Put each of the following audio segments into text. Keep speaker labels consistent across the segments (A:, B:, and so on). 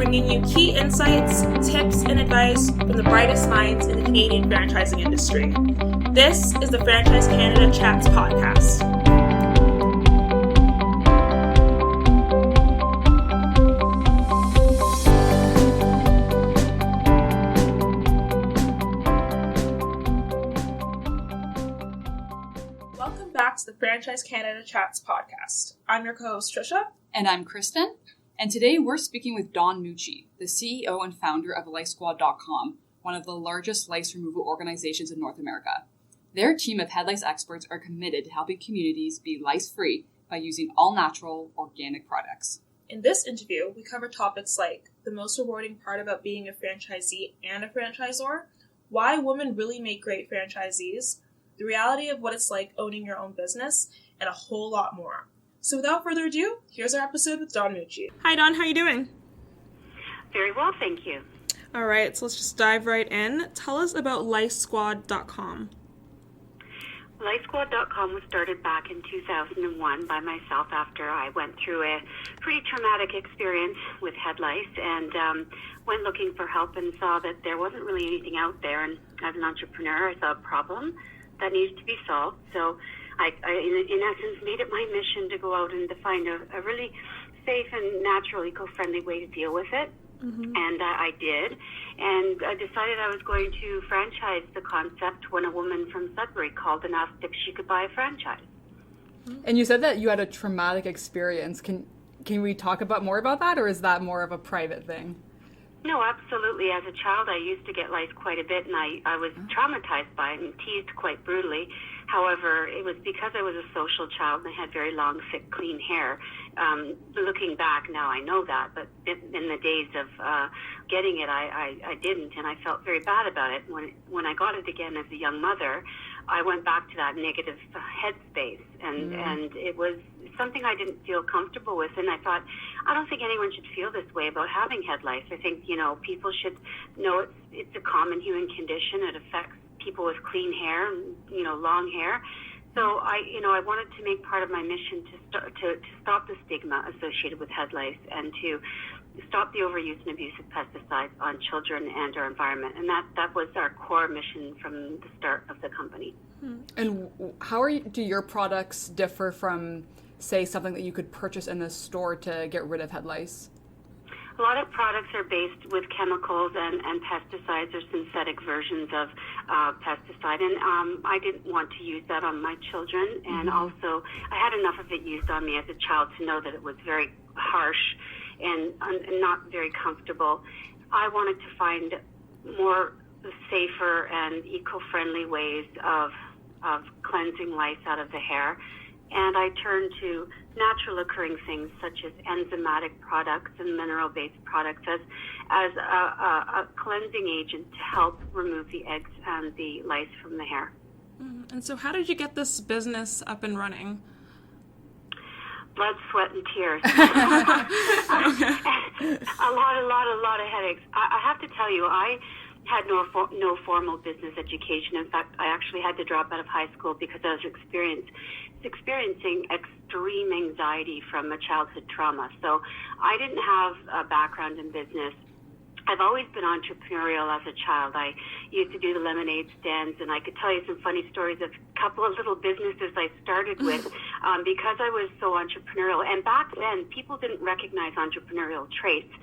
A: bringing you key insights, tips, and advice from the brightest minds in the Canadian franchising industry. This is the Franchise Canada Chats podcast. Welcome back to the Franchise Canada Chats podcast. I'm your co-host Trisha.
B: And I'm Kristen. And today we're speaking with Don Mucci, the CEO and founder of LiceSquad.com, one of the largest lice removal organizations in North America. Their team of head lice experts are committed to helping communities be lice-free by using all-natural, organic products.
A: In this interview, we cover topics like the most rewarding part about being a franchisee and a franchisor, why women really make great franchisees, the reality of what it's like owning your own business, and a whole lot more. So without further ado, here's our episode with Don Mucci. Hi Don, how are you doing?
C: Very well, thank you.
A: All right, so let's just dive right in. Tell us about LiceSquad.com.
C: LiceSquad.com was started back in 2001 by myself after I went through a pretty traumatic experience with head lice and went looking for help and saw that there wasn't really anything out there. And as an entrepreneur, I saw a problem that needs to be solved. So I in essence, made it my mission to go out and to find a really safe and natural, eco-friendly way to deal with it. Mm-hmm. And I did. And I decided I was going to franchise the concept when a woman from Sudbury called and asked if she could buy a franchise.
B: And you said that you had a traumatic experience. Can we talk about more about that, or is that more of a private thing?
C: No, absolutely. As a child, I used to get lice quite a bit, and I was traumatized by it and teased quite brutally. However, it was because I was a social child and I had very long, thick, clean hair. Looking back now, I know that, but in the days of getting it, I didn't, and I felt very bad about it. When I got it again as a young mother, I went back to that negative headspace, and it was something I didn't feel comfortable with, and I thought, I don't think anyone should feel this way about having head lice. I think, people should know it's a common human condition. It affects people with clean hair and, long hair. So I wanted to make part of my mission to stop the stigma associated with head lice and to stop the overuse and abuse of pesticides on children and our environment. And that was our core mission from the start of the company.
B: And how do your products differ from, say, something that you could purchase in the store to get rid of head lice?
C: A lot of products are based with chemicals and pesticides or synthetic versions of pesticide, and I didn't want to use that on my children, and also I had enough of it used on me as a child to know that it was very harsh and not very comfortable. I wanted to find more safer and eco-friendly ways of cleansing lice out of the hair. And I turned to natural occurring things such as enzymatic products and mineral-based products as a cleansing agent to help remove the eggs and the lice from the hair.
A: And so how did you get this business up and running?
C: Blood, sweat, and tears. A lot of headaches. I have to tell you, I had no formal business education. In fact, I actually had to drop out of high school because I was experiencing extreme anxiety from a childhood trauma. So I didn't have a background in business. I've always been entrepreneurial as a child. I used to do the lemonade stands, and I could tell you some funny stories of a couple of little businesses I started with because I was so entrepreneurial. And back then, people didn't recognize entrepreneurial traits.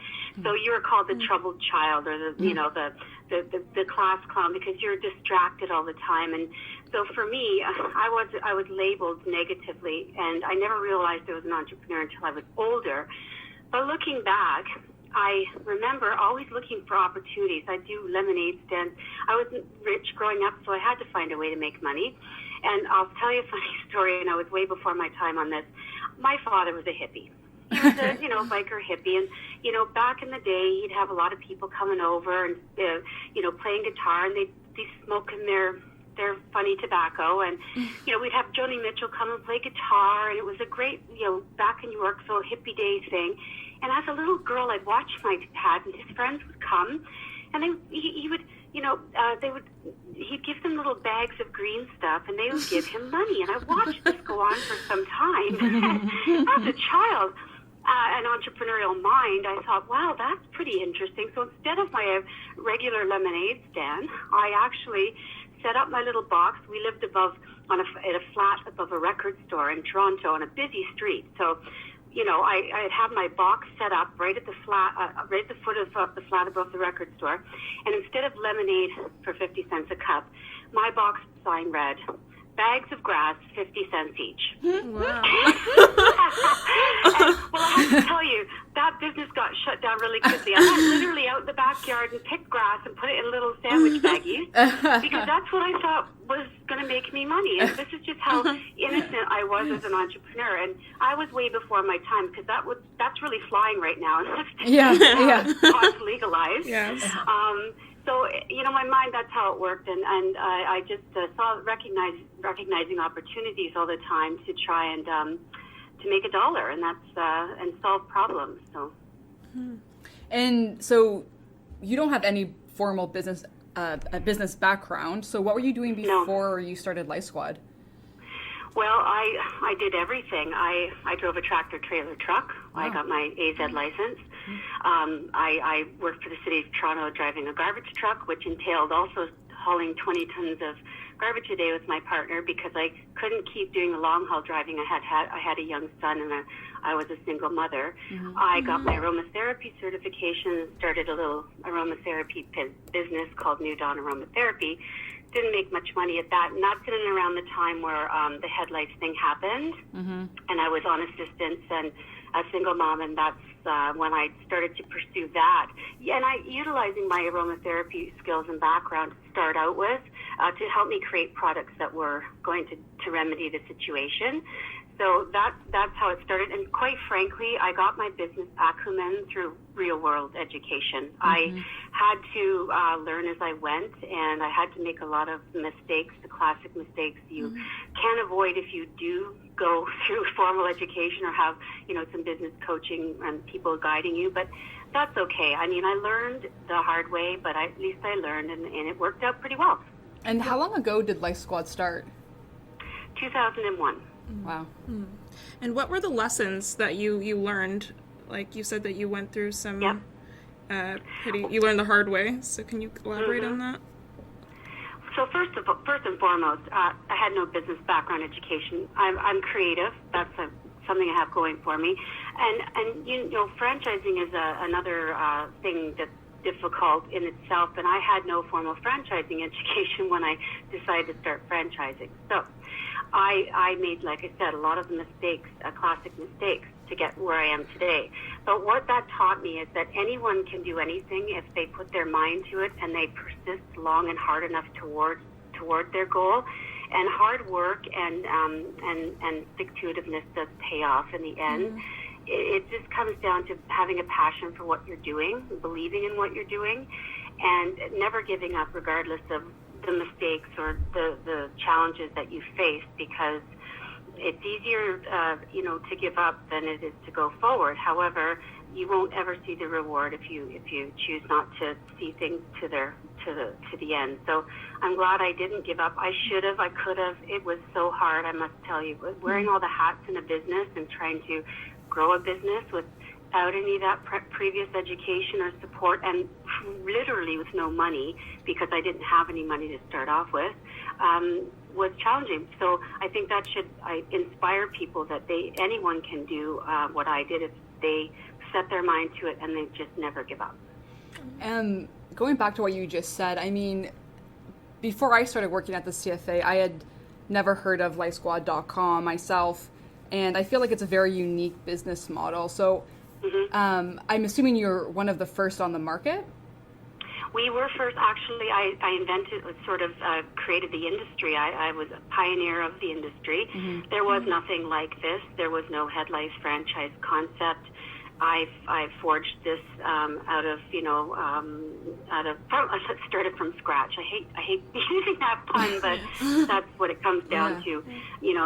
C: So you were called the troubled child or the class clown because you're distracted all the time. And so for me, I was labeled negatively, and I never realized I was an entrepreneur until I was older. But looking back, I remember always looking for opportunities. I do lemonade stands. I wasn't rich growing up, so I had to find a way to make money. And I'll tell you a funny story, and I was way before my time on this. My father was a hippie. He was a, biker hippie. And, back in the day, he'd have a lot of people coming over and, playing guitar, and they'd be smoking their funny tobacco. And, we'd have Joni Mitchell come and play guitar, and it was a great, back in Yorkville hippie day thing. And as a little girl, I'd watch my dad, and his friends would come, and he would, he'd give them little bags of green stuff, and they would give him money. And I watched this go on for some time. As a child, an entrepreneurial mind, I thought, wow, that's pretty interesting. So instead of my regular lemonade stand, I actually set up my little box. We lived at a flat above a record store in Toronto on a busy street. So, I'd have my box set up right at the foot of the flat above the record store. And instead of lemonade for 50 cents a cup, my box sign read, bags of grass, 50 cents each.
A: Wow.
C: Well, I have to tell you, that business got shut down really quickly. I went literally out in the backyard and picked grass and put it in little sandwich baggies because that's what I thought was going to make me money. And this is just how innocent I was as an entrepreneur. And I was way before my time because that's really flying right now. Pot's legalized.
A: Yes.
C: So, my mind, that's how it worked. And I just recognizing opportunities all the time to try and to make a dollar, and that's and solve problems. So.
B: And so you don't have any formal business background. So what were you doing before you started Lice Squad?
C: Well, I did everything. I drove a tractor trailer truck. Wow. I got my AZ license. I worked for the city of Toronto driving a garbage truck, which entailed also hauling 20 tons of garbage a day with my partner because I couldn't keep doing the long haul driving. I had a young son and I was a single mother. Mm-hmm. I got my aromatherapy certification and started a little aromatherapy business called New Dawn Aromatherapy. Didn't make much money at that, and that's in and around the time where the head lice thing happened, and I was on assistance and a single mom, and that's when I started to pursue that. Yeah, and I utilizing my aromatherapy skills and background to start out with to help me create products that were going to remedy the situation. So that's how it started. And quite frankly, I got my business acumen through real-world education. I had to learn as I went, and I had to make a lot of mistakes, the classic mistakes you can't avoid if you do go through formal education or have, some business coaching and people guiding you. But that's okay. I mean, I learned the hard way, but at least I learned, and it worked out pretty well.
B: And how long ago did Lice Squad start?
C: 2001.
B: Wow.
A: And what were the lessons that you learned? Like you said that you went through some, you learned the hard way. So can you elaborate on that?
C: So first and foremost, I had no business background education. I'm creative. That's something I have going for me. And franchising is another thing that's difficult in itself. And I had no formal franchising education when I decided to start franchising. So I made, like I said, a lot of mistakes, classic mistakes, to get where I am today. But what that taught me is that anyone can do anything if they put their mind to it and they persist long and hard enough toward their goal. And hard work and stick-to-itiveness does pay off in the end. It just comes down to having a passion for what you're doing, believing in what you're doing, and never giving up regardless of the mistakes or the challenges that you face, because it's easier, to give up than it is to go forward. However, you won't ever see the reward if you choose not to see things to the end. So I'm glad I didn't give up. I should have. I could have. It was so hard, I must tell you. Wearing all the hats in a business and trying to grow a business without any of that previous education or support, and literally with no money, because I didn't have any money to start off with, was challenging. So I think that should inspire people that anyone can do what I did if they set their mind to it and they just never give up.
B: And going back to what you just said, I mean, before I started working at the CFA, I had never heard of licesquad.com myself, and I feel like it's a very unique business model. So I'm assuming you're one of the first on the market?
C: We were first. Actually, I invented, created the industry. I was a pioneer of the industry. There was nothing like this. There was no head lice franchise concept. I forged this out of started from scratch. I hate using that pun, but that's what it comes down to.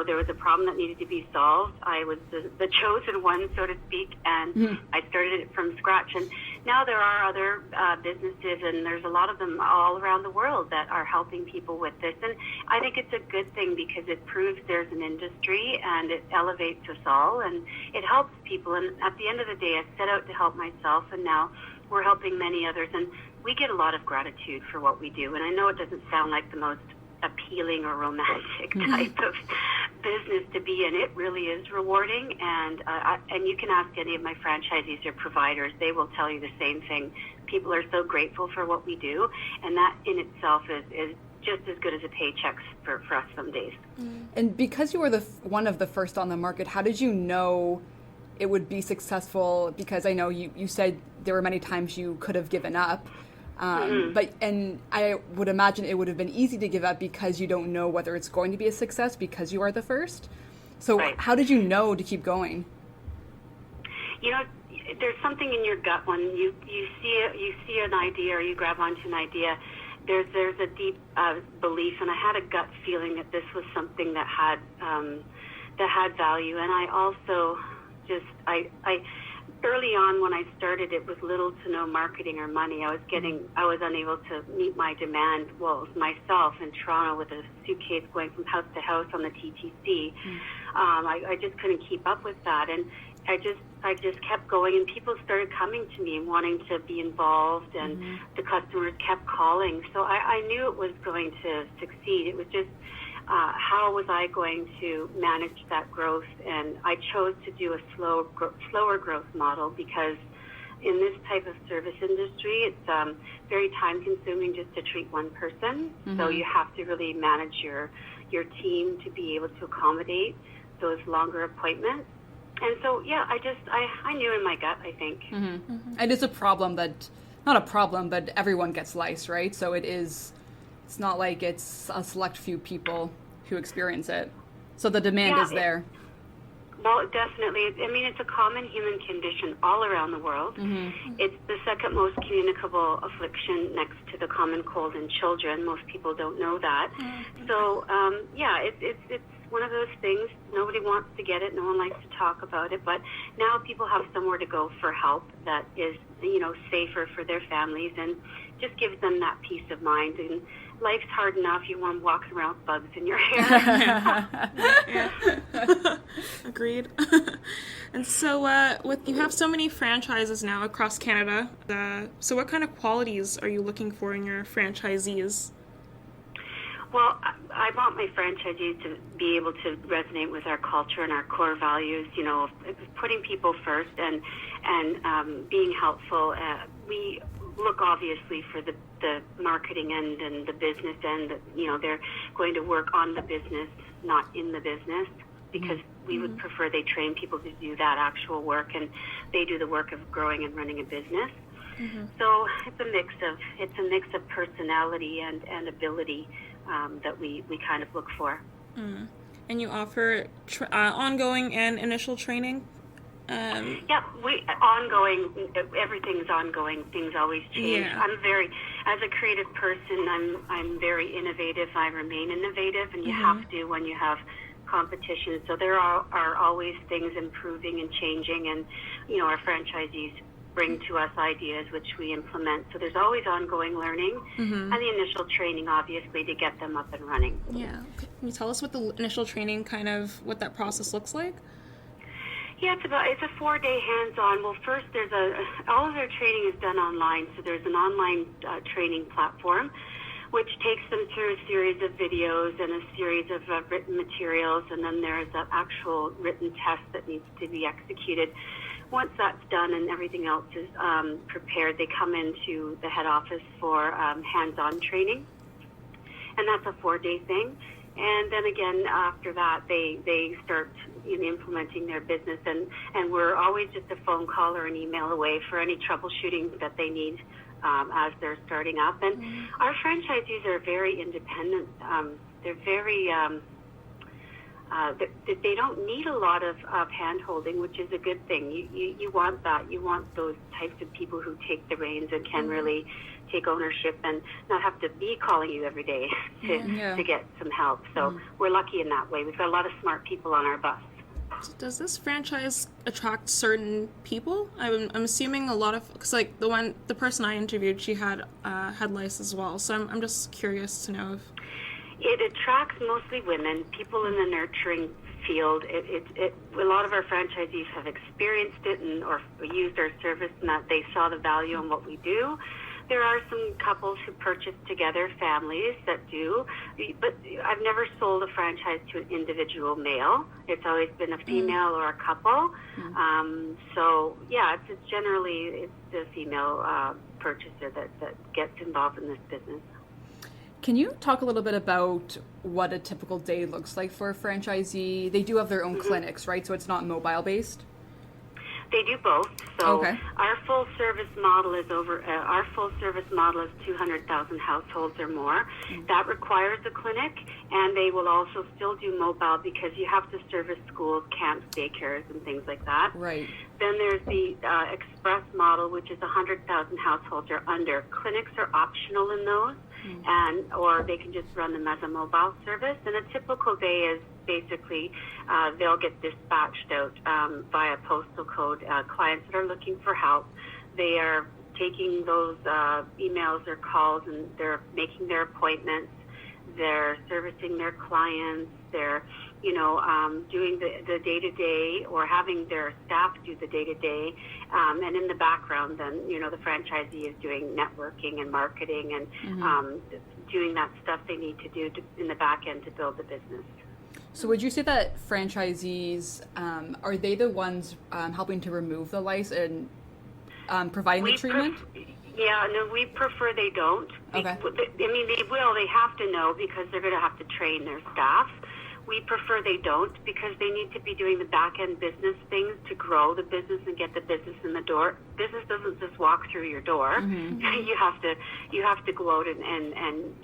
C: There was a problem that needed to be solved. I was the chosen one, so to speak, and I started it from scratch. And now there are other businesses, and there's a lot of them all around the world that are helping people with this. And I think it's a good thing because it proves there's an industry and it elevates us all and it helps people. And at the end of the day, I set out to help myself, and now we're helping many others. And we get a lot of gratitude for what we do. And I know it doesn't sound like the most appealing or romantic type of business to be in. It really is rewarding, and you can ask any of my franchisees or providers, they will tell you the same thing. People are so grateful for what we do, and that in itself is just as good as a paycheck for us some days.
B: And because you were one of the first on the market, how did you know it would be successful? Because I know you said there were many times you could have given up. And I would imagine it would have been easy to give up because you don't know whether it's going to be a success because you are the first. So
C: right.
B: How did you know to keep going?
C: You know, there's something in your gut when you see an idea or you grab onto an idea. There's a deep belief, and I had a gut feeling that this was something that had value. And I also I early on when I started, it was little to no marketing or money. I was unable to meet my demand. Well, it was myself in Toronto with a suitcase going from house to house on the TTC. I just couldn't keep up with that, and I just kept going, and people started coming to me and wanting to be involved, and the customers kept calling. So I knew it was going to succeed. It was just how was I going to manage that growth? And I chose to do a slower growth model because in this type of service industry, it's very time consuming just to treat one person. So you have to really manage your team to be able to accommodate those longer appointments. And so, yeah, I knew in my gut, I think.
B: And it's a problem not a problem, but everyone gets lice, right? So it's not like it's a select few people who experience it. So the demand is there.
C: Well, definitely. I mean, it's a common human condition all around the world. It's the second most communicable affliction next to the common cold in children. Most people don't know that. So, it's one of those things. Nobody wants to get it. No one likes to talk about it. But now people have somewhere to go for help that is, safer for their families and just gives them that peace of mind. And life's hard enough. You want to walk around with bugs in your hair.
A: Agreed. And so you have so many franchises now across Canada. So what kind of qualities are you looking for in your franchisees?
C: Well, I want my franchisees to be able to resonate with our culture and our core values, putting people first and being helpful. We look obviously for the marketing end and the business end. They're going to work on the business, not in the business, because we would prefer they train people to do that actual work, and they do the work of growing and running a business. So it's a mix of personality and ability that we kind of look for.
A: And you offer ongoing and initial training?
C: Ongoing. Everything's ongoing. Things always change.
A: Yeah.
C: As a creative person, I'm very innovative. I remain innovative, and you have to when you have competition. So there are always things improving and changing, and our franchisees bring to us ideas which we implement. So there's always ongoing learning and the initial training, obviously, to get them up and running.
A: Yeah. Can you tell us what the initial training what that process looks like?
C: Yeah, it's a 4-day hands-on. Well, first all of their training is done online. So there's an online training platform which takes them through a series of videos and a series of written materials, and then there's an actual written test that needs to be executed. Once that's done and everything else is prepared, they come into the head office for hands-on training, and that's a 4-day thing. And then again, after that, they start implementing their business, and we're always just a phone call or an email away for any troubleshooting that they need as they're starting up. And our franchisees are very independent. They're very they don't need a lot of hand-holding, which is a good thing. You want that. You want those types of people who take the reins and can really take ownership and not have to be calling you every day to get some help. So we're lucky in that way. We've got a lot of smart people on our bus.
A: does this franchise attract certain people? I'm assuming a lot of, because like the person I interviewed, she had lice as well. So I'm just curious to know if
C: it attracts mostly women, people in the nurturing field. A lot of our franchisees have experienced it or used our service, and that they saw the value in what we do. There are some couples who purchase together, families that do, but I've never sold a franchise to an individual male. It's always been a female or a couple. So yeah, it's generally the female purchaser that gets involved in this business.
B: Can you talk a little bit about what a typical day looks like for a franchisee? They do have their own clinics, right? So it's not mobile based.
C: They do both. So our full service model is 200,000 households or more. That requires a clinic, and they will also still do mobile because you have to service schools, camps, daycares, and things like that.
B: Right.
C: Then there's the express model, which is 100,000 households or under. Clinics are optional in those, or they can just run them as a mobile service. And a typical day is basically they'll get dispatched out via postal code. Clients that are looking for help, they are taking those emails or calls, and they're making their appointments. They're servicing their clients. They're doing the day-to-day, or having their staff do the day-to-day. And in the background, then, the franchisee is doing networking and marketing and doing that stuff they need to do in the back end to build the business.
B: So would you say that franchisees, are they the ones helping to remove the lice and providing the treatment?
C: We prefer they don't.
B: Okay.
C: They will. They have to know because they're going to have to train their staff. We prefer they don't because they need to be doing the back-end business things to grow the business and get the business in the door. Business doesn't just walk through your door. You have to go out and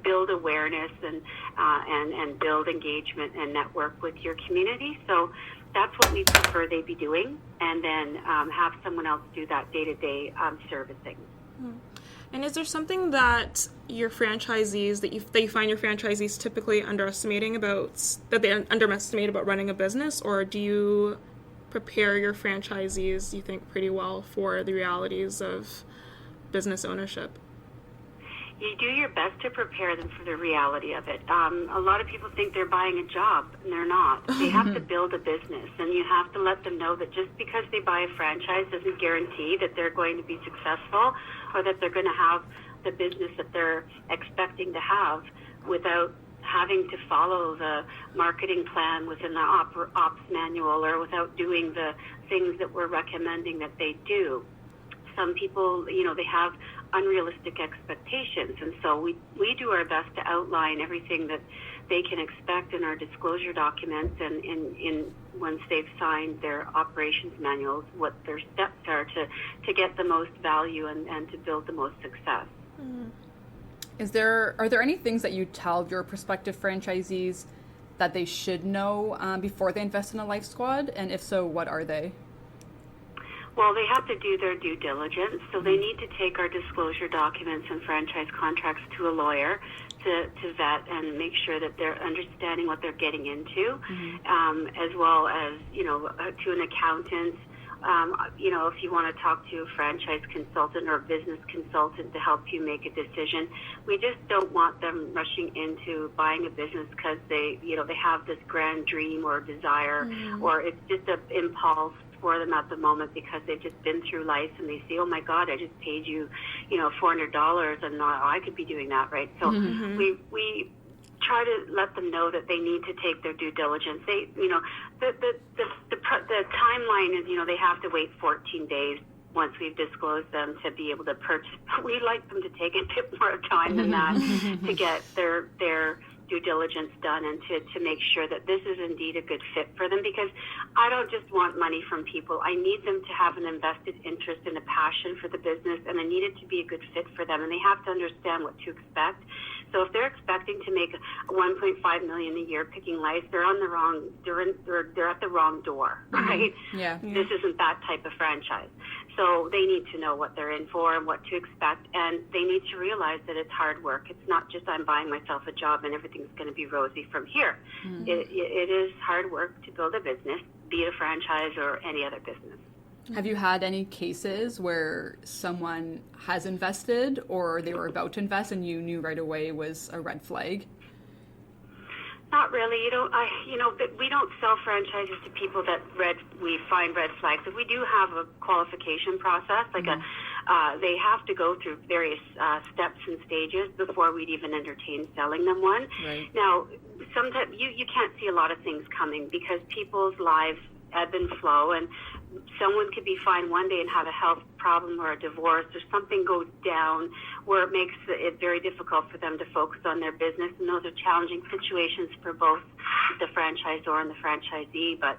C: build awareness and build engagement and network with your community. So that's what we prefer they be doing, and then have someone else do that day-to-day servicing.
A: And is there something that your franchisees, that you find your franchisees typically underestimate about running a business, or do you prepare your franchisees, you think, pretty well for the realities of business ownership?
C: You do your best to prepare them for the reality of it. A lot of people think they're buying a job, and they're not. They have to build a business, and you have to let them know that just because they buy a franchise doesn't guarantee that they're going to be successful or that they're going to have the business that they're expecting to have without having to follow the marketing plan within the ops manual, or without doing the things that we're recommending that they do. Some people, they have unrealistic expectations, and so we do our best to outline everything that they can expect in our disclosure documents, and in once they've signed their operations manuals, what their steps are to get the most value and to build the most success.
B: Are there any things that you tell your prospective franchisees that they should know before they invest in a Life Squad, and if so, what are they?
C: Well, they have to do their due diligence, so they need to take our disclosure documents and franchise contracts to a lawyer to vet and make sure that they're understanding what they're getting into, as well as, to an accountant. If you want to talk to a franchise consultant or a business consultant to help you make a decision, we just don't want them rushing into buying a business because they have this grand dream or desire, or it's just an impulse for them at the moment because they've just been through life and they say, oh my God, I just paid you, $400 and I could be doing that, right? So we try to let them know that they need to take their due diligence. They, the timeline is, they have to wait 14 days once we've disclosed them to be able to purchase. We like them to take a bit more time than that to get their due diligence done and to make sure that this is indeed a good fit for them, because I don't just want money from people. I need them to have an invested interest and a passion for the business, and I need it to be a good fit for them, and they have to understand what to expect. So if they're expecting to make $1.5 million a year picking lice, they're at the wrong door, right?
B: Yeah.
C: This isn't that type of franchise. So they need to know what they're in for and what to expect, and they need to realize that it's hard work. It's not just I'm buying myself a job and everything's going to be rosy from here. It is hard work to build a business. be it a franchise or any other business.
B: Have you had any cases where someone has invested or they were about to invest and you knew right away was a red flag?
C: Not really. We don't sell franchises to people that we find red flags. But we do have a qualification process, they have to go through various steps and stages before we'd even entertain selling them one.
B: Right.
C: Now, sometimes you can't see a lot of things coming because people's lives ebb and flow, and someone could be fine one day and have a health problem or a divorce or something goes down where it makes it very difficult for them to focus on their business, and those are challenging situations for both the franchisor and the franchisee. But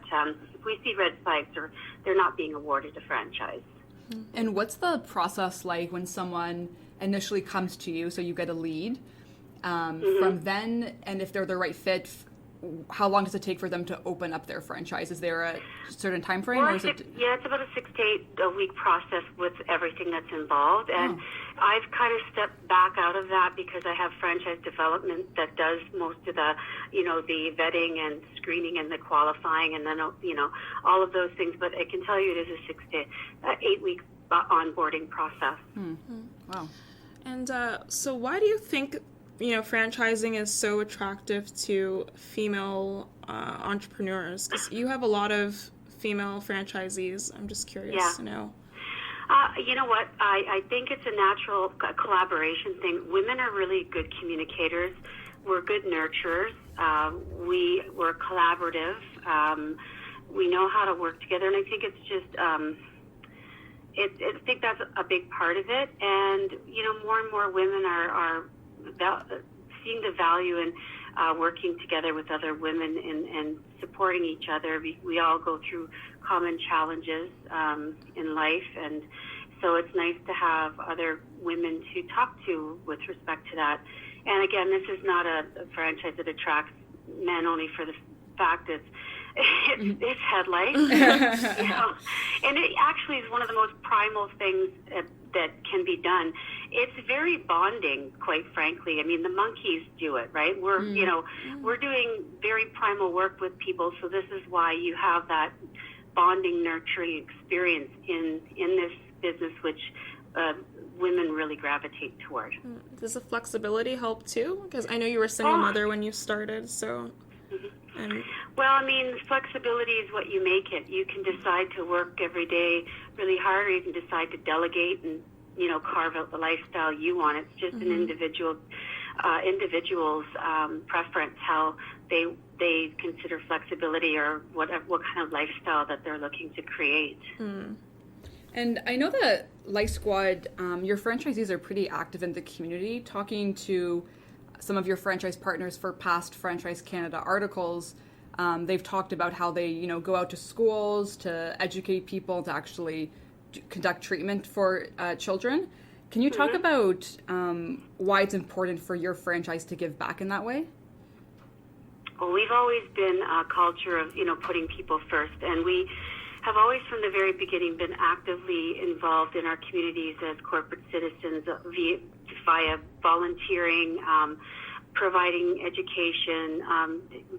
C: if we see red flags, they're not being awarded a franchise.
B: And what's the process like when someone initially comes to you, so you get a lead, from then, and if they're the right fit, how long does it take for them to open up their franchise? Is there a certain time frame?
C: Well, it's about a 6 to 8 week process with everything that's involved. And I've kind of stepped back out of that because I have franchise development that does most of the, the vetting and screening and the qualifying and then, all of those things. But I can tell you it is a 6 to 8 week onboarding process.
B: Wow.
A: And so why do you think franchising is so attractive to female entrepreneurs? Because you have a lot of female franchisees. I'm just curious to know.
C: You know what? I think it's a natural collaboration thing. Women are really good communicators. We're good nurturers. We're collaborative. We know how to work together, and I think it's just I think that's a big part of it. And more and more women are seeing the value in working together with other women and supporting each other. We all go through common challenges in life, and so it's nice to have other women to talk to with respect to that. And again, this is not a franchise that attracts men only for the fact it's head lice, and it actually is one of the most primal things that can be done. It's very bonding, quite frankly. I mean, the monkeys do it, right? We're doing very primal work with people, so this is why you have that bonding, nurturing experience in this business, which women really gravitate toward.
A: Does the flexibility help too? Because I know you were a single mother when you started, so.
C: Well, I mean, flexibility is what you make it. You can decide to work every day really hard, or you can decide to delegate and carve out the lifestyle you want. It's just an individual's preference how they consider flexibility or what kind of lifestyle that they're looking to create.
B: And I know that Lice Squad, your franchisees are pretty active in the community. Talking to some of your franchise partners for past Franchise Canada articles, they've talked about how they, go out to schools to educate people to actually conduct treatment for children. Can you talk about why it's important for your franchise to give back in that way?
C: Well, we've always been a culture of, putting people first, and we have always from the very beginning been actively involved in our communities as corporate citizens via volunteering, providing education,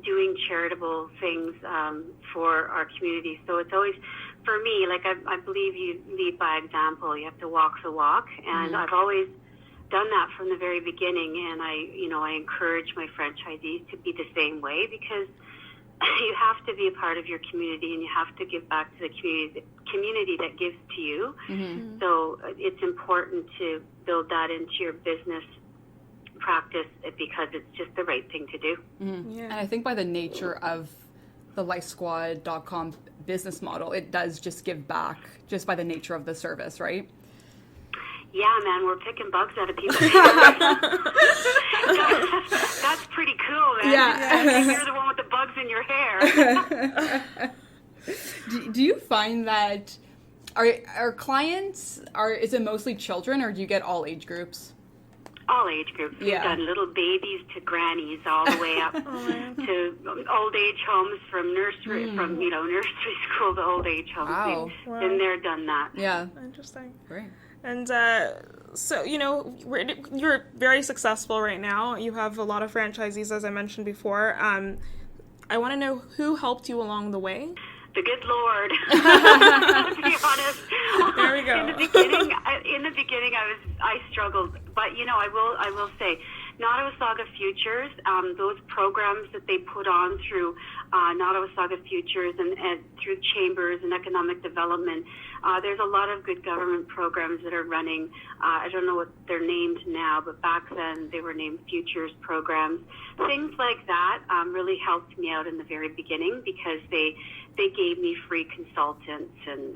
C: doing charitable things for our community. So it's always, for me, I believe you lead by example. You have to walk the walk, and I've always done that from the very beginning. And I encourage my franchisees to be the same way, because you have to be a part of your community, and you have to give back to the community that gives to you. So it's important to build that into your business practice because it's just the right thing to do.
B: And I think by the nature of the licesquad.com business model, it does just give back just by the nature of the service, right?
C: Yeah, man, we're picking bugs out of people's That's pretty cool, man.
B: Yeah.
C: You're the one with the bugs in your hair.
B: Do you find that our clients is it mostly children, or do you get all age groups?
C: All age groups. We've done little babies to grannies, all the way up to old age homes, from nursery school to old age homes.
B: Wow.
C: Been there, done that.
B: Yeah.
A: Interesting.
B: Great.
A: And so, you're very successful right now. You have a lot of franchisees, as I mentioned before. I want to know who helped you along the way.
C: the good Lord. To be honest,
A: there we go.
C: In the beginning, I struggled, but I will say, Nottawasaga Futures, those programs that they put on through Nottawasaga Futures and through chambers and economic development, there's a lot of good government programs that are running. I don't know what they're named now, but back then they were named Futures programs. Things like that really helped me out in the very beginning because they gave me free consultants and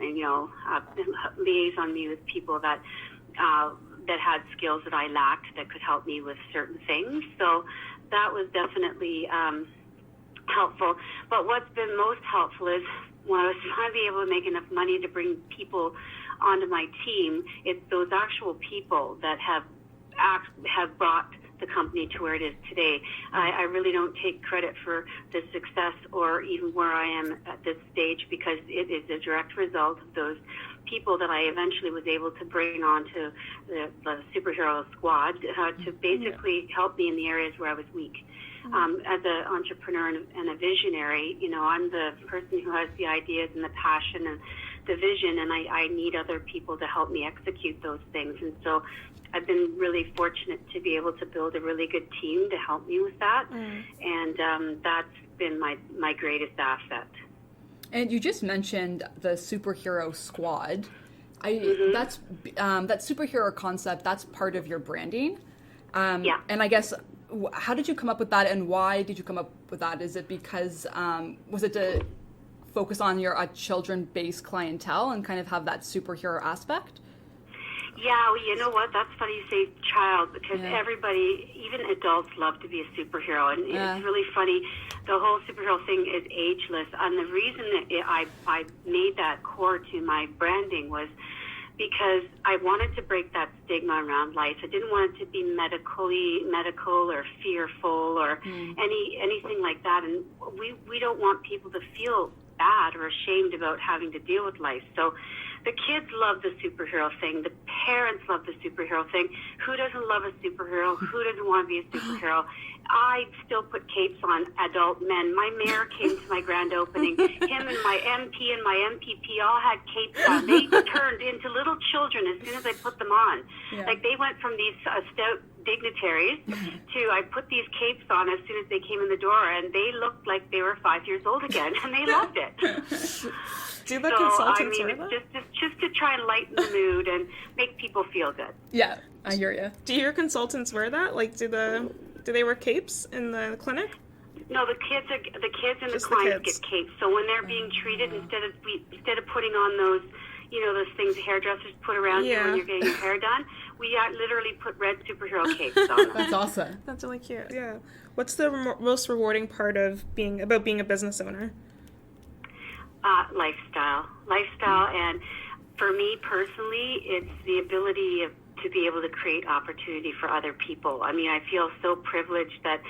C: liaison me with people that had skills that I lacked that could help me with certain things. So that was definitely helpful. But what's been most helpful is when I was finally able to make enough money to bring people onto my team, it's those actual people that have brought the company to where it is today. I really don't take credit for the success or even where I am at this stage because it is a direct result of those people that I eventually was able to bring onto the superhero squad to basically help me in the areas where I was weak. As an entrepreneur and a visionary, I'm the person who has the ideas and the passion and the vision, and I need other people to help me execute those things. And so I've been really fortunate to be able to build a really good team to help me with that. And that's been my greatest asset.
B: And you just mentioned the superhero squad. That's that superhero concept. That's part of your branding.
C: Yeah.
B: And I guess, how did you come up with that, and why did you come up with that? Is it because was it to focus on your children-based clientele and kind of have that superhero aspect?
C: Yeah, well, you know what? That's funny you say child, because everybody, even adults, love to be a superhero. And it's really funny. The whole superhero thing is ageless. And the reason that I made that core to my branding was because I wanted to break that stigma around life. I didn't want it to be medical or fearful or anything like that. And we don't want people to feel bad or ashamed about having to deal with life. So the kids love the superhero thing. The parents love the superhero thing. Who doesn't love a superhero? Who doesn't want to be a superhero? I still put capes on adult men. My mayor came to my grand opening. Him and my MP and my MPP all had capes on. They turned into little children as soon as I put them on. Yeah. Like they went from these stout dignitaries to I put these capes on as soon as they came in the door, and they looked like they were 5 years old again, and they loved it.
A: Do the consultants
C: wear that? Just to try and lighten the mood and make people feel good.
B: Yeah, I hear you.
A: Do your consultants wear that? Like, do they wear capes in the clinic?
C: No, the kids and just the clients get capes. So when they're being treated, instead of putting on those, those things hairdressers put around you when you're getting your hair done, we literally put red superhero capes on them.
B: That's awesome.
A: That's really cute. Yeah. What's the most rewarding part of being a business owner? Lifestyle, and for me personally, it's the ability to be able to create opportunity for other people. I mean, I feel so privileged that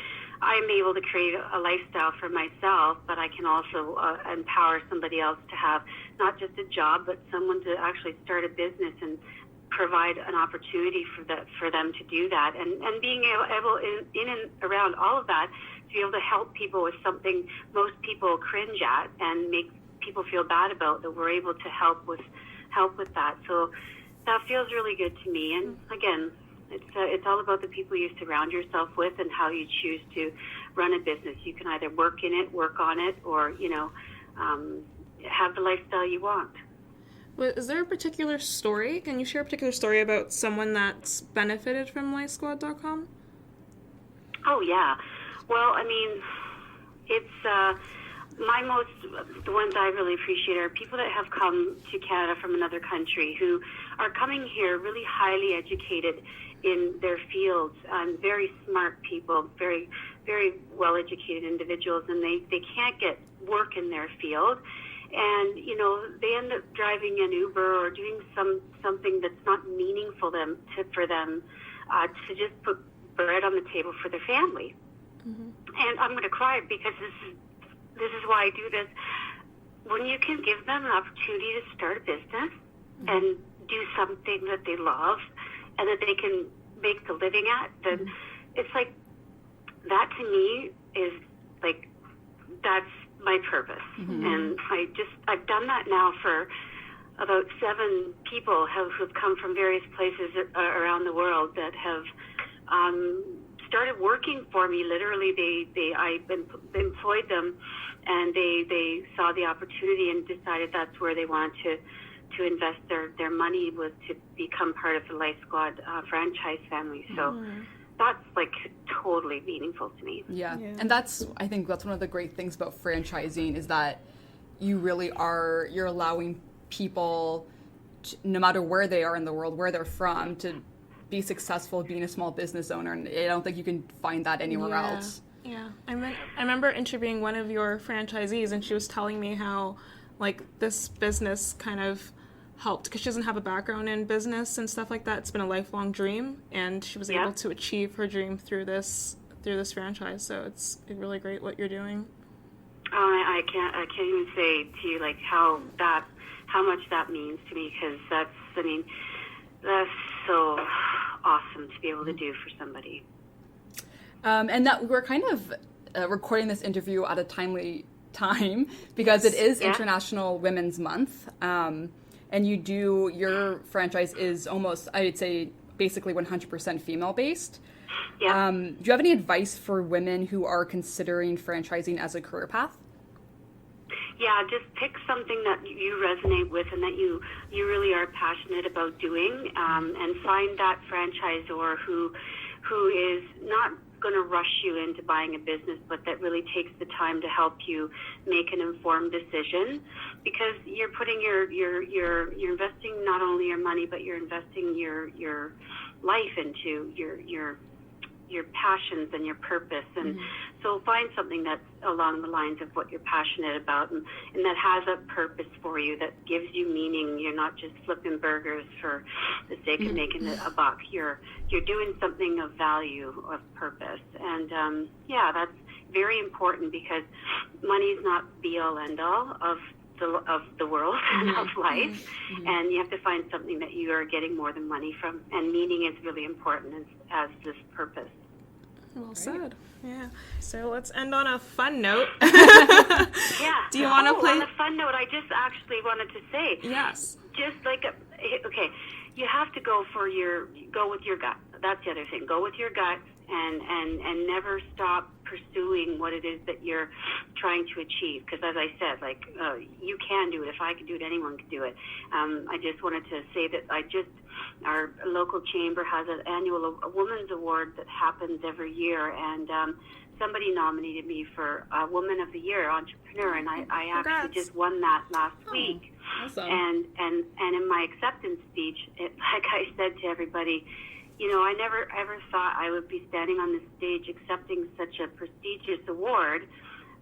A: I'm able to create a lifestyle for myself, but I can also empower somebody else to have not just a job, but someone to actually start a business and provide an opportunity for them to do that. And being able in and around all of that, to be able to help people with something most people cringe at and make people feel bad about, that we're able to help with that. So that feels really good to me. And again, it's all about the people you surround yourself with and how you choose to run a business. You can either work in it, work on it, or have the lifestyle you want. Well, is there a particular story? Can you share a particular story about someone that's benefited from LiceSquad.com?
C: Oh yeah. Well, I mean, it's the ones I really appreciate are people that have come to Canada from another country who are coming here really highly educated in their fields, very smart people, very, very well-educated individuals, and they can't get work in their field. And, they end up driving an Uber or doing something that's not meaningful for them to just put bread on the table for their family. Mm-hmm. And I'm going to cry because this is why I do this. When you can give them an opportunity to start a business and do something that they love and that they can make a living at, then it's like, that to me is like, that's my purpose. And I've done that now for about 7 people who've come from various places around the world that have started working for me. Literally, I employed them, and they saw the opportunity and decided that's where they wanted to invest their money, was to become part of the Lice Squad franchise family. So that's like totally meaningful to me.
B: Yeah. And I think that's one of the great things about franchising, is that you really you're allowing people, no matter where they are in the world, where they're from, to be successful being a small business owner. And I don't think you can find that anywhere else.
D: Yeah. I remember interviewing one of your franchisees, and she was telling me how, like, this business kind of helped, because she doesn't have a background in business and stuff like that. It's been a lifelong dream, and she was able to achieve her dream through this franchise. So it's really great what you're doing.
C: I can't even say to you like how much that means to me, because that's so awesome to be able to do for somebody.
B: And that we're kind of recording this interview at a timely time, because it is International Women's Month. And your franchise is almost, I would say, basically 100% female-based.
C: Yeah.
B: Do you have any advice for women who are considering franchising as a career path?
C: Yeah, just pick something that you resonate with and that you really are passionate about doing, and find that franchisor who is not going to rush you into buying a business, but that really takes the time to help you make an informed decision, because you're putting you're investing not only your money, but you're investing your life into your passions and your purpose. And so find something that's along the lines of what you're passionate about, and that has a purpose for you, that gives you meaning. You're not just flipping burgers for the sake of making a buck. You're doing something of value, of purpose. And that's very important, because money is not be all end all of the world and of life, and you have to find something that you are getting more than money from, and meaning is really important as this purpose.
D: Well said. Yeah. So let's end on a fun note.
C: Yeah.
D: Do you want to play?
C: On a fun note, I just actually wanted to say.
D: Yes.
C: Just like you have to go with your gut. That's the other thing. Go with your gut, and never stop pursuing what it is that you're trying to achieve. Because as I said, you can do it. If I could do it, anyone could do it. I just wanted to say that our local chamber has an annual women's award that happens every year, and somebody nominated me for Woman of the Year Entrepreneur, and I actually just won that last week.
B: Awesome.
C: And in my acceptance speech, like I said to everybody, I never ever thought I would be standing on this stage accepting such a prestigious award,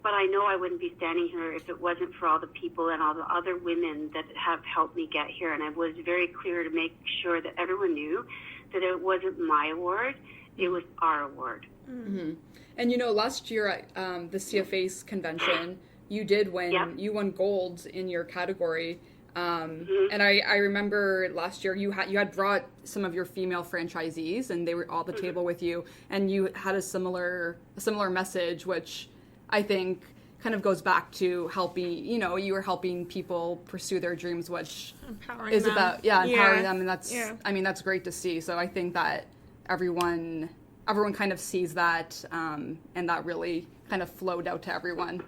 C: but I know I wouldn't be standing here if it wasn't for all the people and all the other women that have helped me get here. And I was very clear to make sure that everyone knew that it wasn't my award, it was our award.
B: Mm-hmm. And last year at the CFA's convention, you did win. You won gold in your category. And I remember last year you had brought some of your female franchisees, and they were all at the table with you, and you had a similar message, which I think kind of goes back to helping, you were helping people pursue their dreams, which
D: empowering
B: is
D: them.
B: about empowering them, and that's that's great to see. So I think that everyone kind of sees that, and that really kind of flowed out to everyone.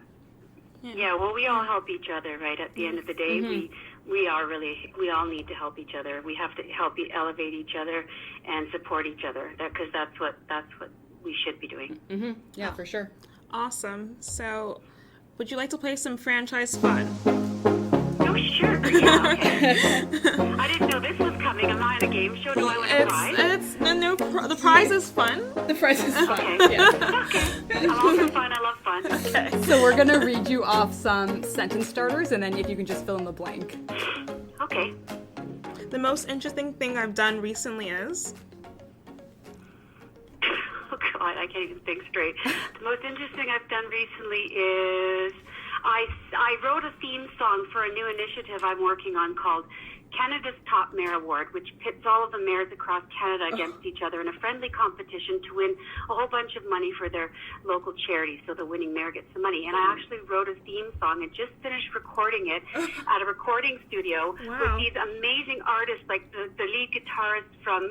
C: Yeah, well, we all help each other, right? At the end of the day, we all need to help each other. We have to help elevate each other and support each other, because that's what we should be doing.
B: Mm-hmm. Yeah, for sure.
D: Awesome. So, would you like to play some franchise fun?
C: Oh, sure. Yeah, okay. I didn't know this was coming. Am I on a game show? Do I win a prize?
D: The prize is fun.
B: The prize is fun.
C: Okay.
B: Yeah.
C: Okay. I'm all for fun. I love fun.
D: Okay.
B: So we're going to read you off some sentence starters, and then if you can just fill in the blank.
C: Okay.
D: The most interesting thing I've done recently is...
C: Oh, God, I can't even think straight. The most interesting I've done recently is I wrote a theme song for a new initiative I'm working on called Canada's Top Mayor Award, which pits all of the mayors across Canada against each other in a friendly competition to win a whole bunch of money for their local charities, so the winning mayor gets the money. And I actually wrote a theme song and just finished recording it at a recording studio with these amazing artists, like the lead guitarist from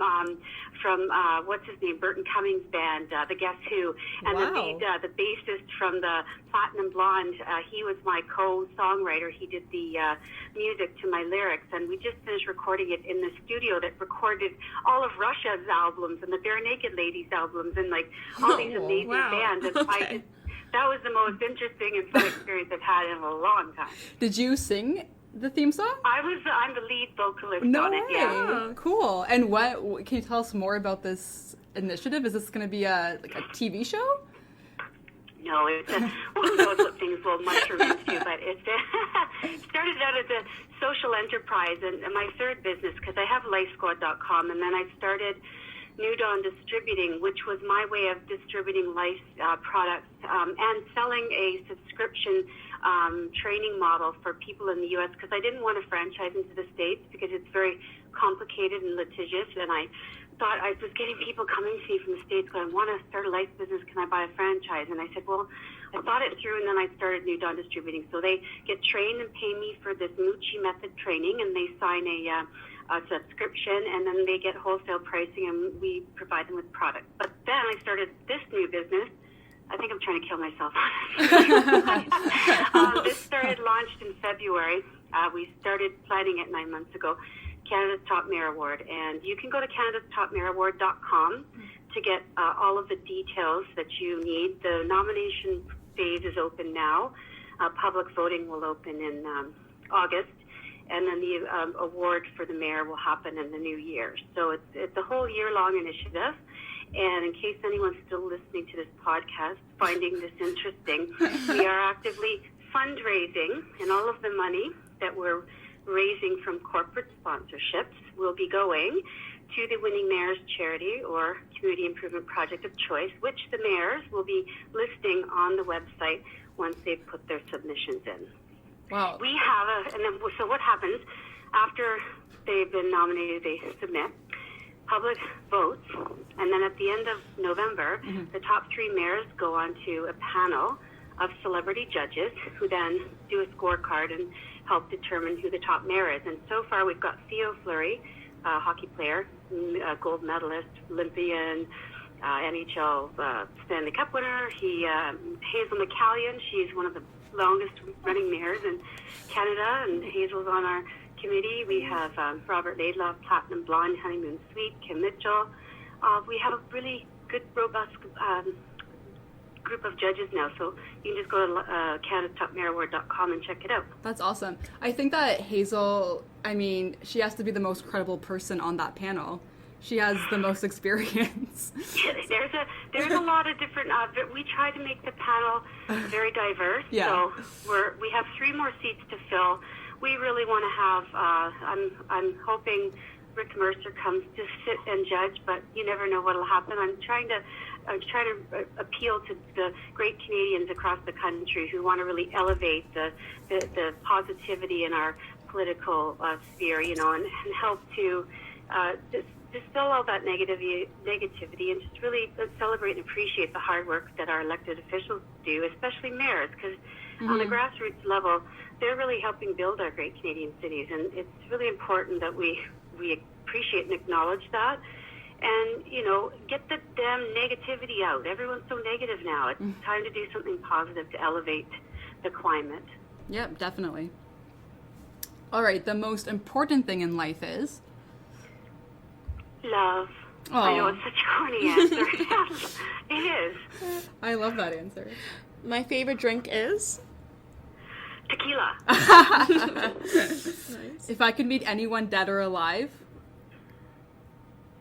C: what's his name, Burton Cummings' band, the Guess Who, and the bassist from the Platinum Blonde. He was my co-songwriter. He did the music to my lyrics, and we just finished recording it in the studio that recorded all of Russia's albums and the Bare Naked Ladies albums and like all these amazing bands. And that was the most interesting and fun experience I've had in a long time.
B: Did you sing the theme song?
C: I'm the lead vocalist on it. Yeah.
B: Cool. And what can you tell us more about this initiative? Is this going to be a TV show?
C: No, it's who knows what things will mushroom into, but it started out as a social enterprise and my third business, because I have LiceSquad.com, and then I started New Dawn Distributing, which was my way of distributing Lice products and selling a subscription training model for people in the U.S., because I didn't want to franchise into the States because it's very complicated and litigious, and I thought I was getting people coming to me from the States going, I want to start a lice business, can I buy a franchise? And I said, well, I thought it through, and then I started New Dawn Distributing. So they get trained and pay me for this Mucci method training, and they sign a subscription, and then they get wholesale pricing, and we provide them with product. But then I started this new business. I think I'm trying to kill myself. This launched in February. We started planning it 9 months ago. Canada's Top Mayor Award, and you can go to canadastopmayoraward.com to get all of the details that you need. The nomination phase is open now. Public voting will open in August, and then the award for the mayor will happen in the new year. So it's a whole year-long initiative. And in case anyone's still listening to this podcast, finding this interesting, we are actively fundraising, and all of the money that we're raising from corporate sponsorships will be going to the winning mayor's charity or community improvement project of choice, which the mayors will be listing on the website once they've put their submissions in.
B: Wow.
C: We have so what happens after they've been nominated, they submit, public votes, and then at the end of November, the top 3 mayors go on to a panel of celebrity judges who then do a scorecard and help determine who the top mayor is. And so far, we've got Theo Fleury, a hockey player, gold medalist, Olympian, NHL Stanley Cup winner. Hazel McCallion, she's one of the longest running mayors in Canada, and Hazel's on our committee. We have Robert Laidlaw, Platinum Blonde, Honeymoon Sweet, Kim Mitchell. We have a really good, robust group of judges now, so you can just go to canadastopmayoraward.com and check it out.
B: That's awesome. I think that Hazel, she has to be the most credible person on that panel. She has the most experience. There's a lot of different. We try to make the panel very diverse. Yeah. So we have 3 more seats to fill. We really want to have. I'm hoping Rick Mercer comes to sit and judge, but you never know what'll happen. I'm trying to appeal to the great Canadians across the country who want to really elevate the positivity in our political sphere, and help to distill all that negativity and just really celebrate and appreciate the hard work that our elected officials do, especially mayors, because on the grassroots level, they're really helping build our great Canadian cities, and it's really important that we appreciate and acknowledge that. And, get the damn negativity out. Everyone's so negative now. It's time to do something positive to elevate the climate. Yep, definitely. All right, the most important thing in life is?
C: Love. Aww. I know, it's such a corny answer. It is.
B: I love that answer.
D: My favorite drink is?
C: Tequila.
B: Nice. If I could meet anyone dead or alive?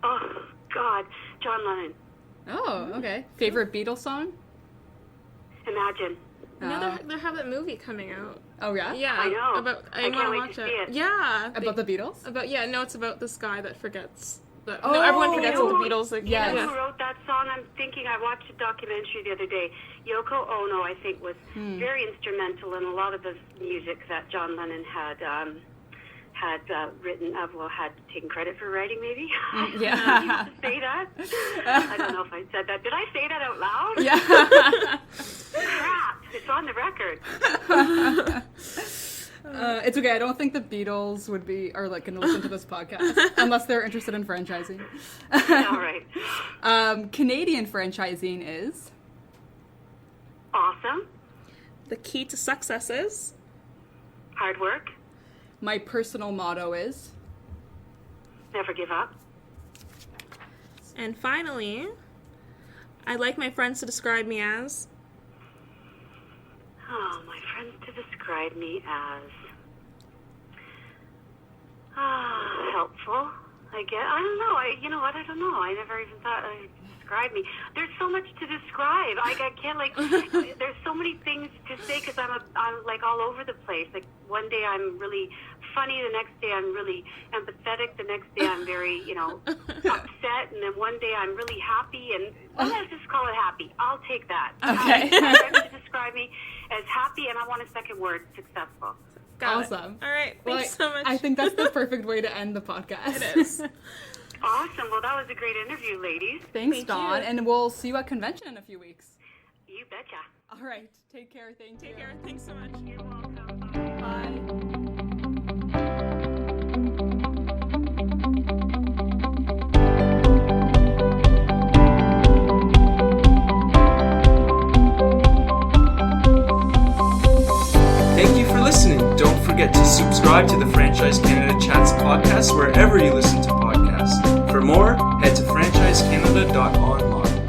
C: Oh, God. John Lennon.
B: Oh, okay. Favorite Beatles song?
C: Imagine.
D: No, they have that movie coming out.
B: Oh, yeah?
C: Yeah. I know.
D: I want to watch it. Yeah.
B: About the Beatles?
D: It's about this guy that forgets. Everyone forgets all the Beatles.
C: You know who wrote that song? I'm thinking, I watched a documentary the other day. Yoko Ono, I think, was very instrumental in a lot of the music that John Lennon had had had taken credit for writing, maybe.
B: Yeah.
C: You have to say that. I don't know if I said that. Did I say that out loud?
B: Yeah.
C: Crap! It's on the record.
B: It's okay. I don't think the Beatles are like going to listen to this podcast unless they're interested in franchising.
C: All right.
B: Canadian franchising is
C: Awesome.
D: The key to success is
C: Hard work.
B: my personal motto is
C: Never give up.
D: And finally, I'd like my friends to describe me as
C: Oh, my friends to describe me as helpful. I guess. I don't know. You know what? I don't know. I never even thought describe me. There's so much to describe. I can't like. There's so many things to say because I'm like all over the place. Like one day I'm really funny, the next day I'm really empathetic, the next day I'm very upset, and then one day I'm really happy. And let's just call it happy. I'll take that.
B: Okay.
C: My friends to describe me as happy, and I want a second word, successful.
D: Got
B: awesome.
D: It. All right. Thanks so much.
B: I think that's the perfect way to end the podcast.
D: It is.
C: Awesome. Well, that was a great interview, ladies.
B: Thanks,
D: Thank
B: Dawn,
D: you.
B: and we'll see you at convention in a few weeks.
C: You betcha.
B: All right. Take care. Thank you.
D: Take care. Thanks so much.
C: You're welcome.
B: Bye.
E: Thank you for listening. Don't forget to subscribe to the Franchise Canada Chats podcast wherever you listen to podcasts. For more, head to franchisecanada.online.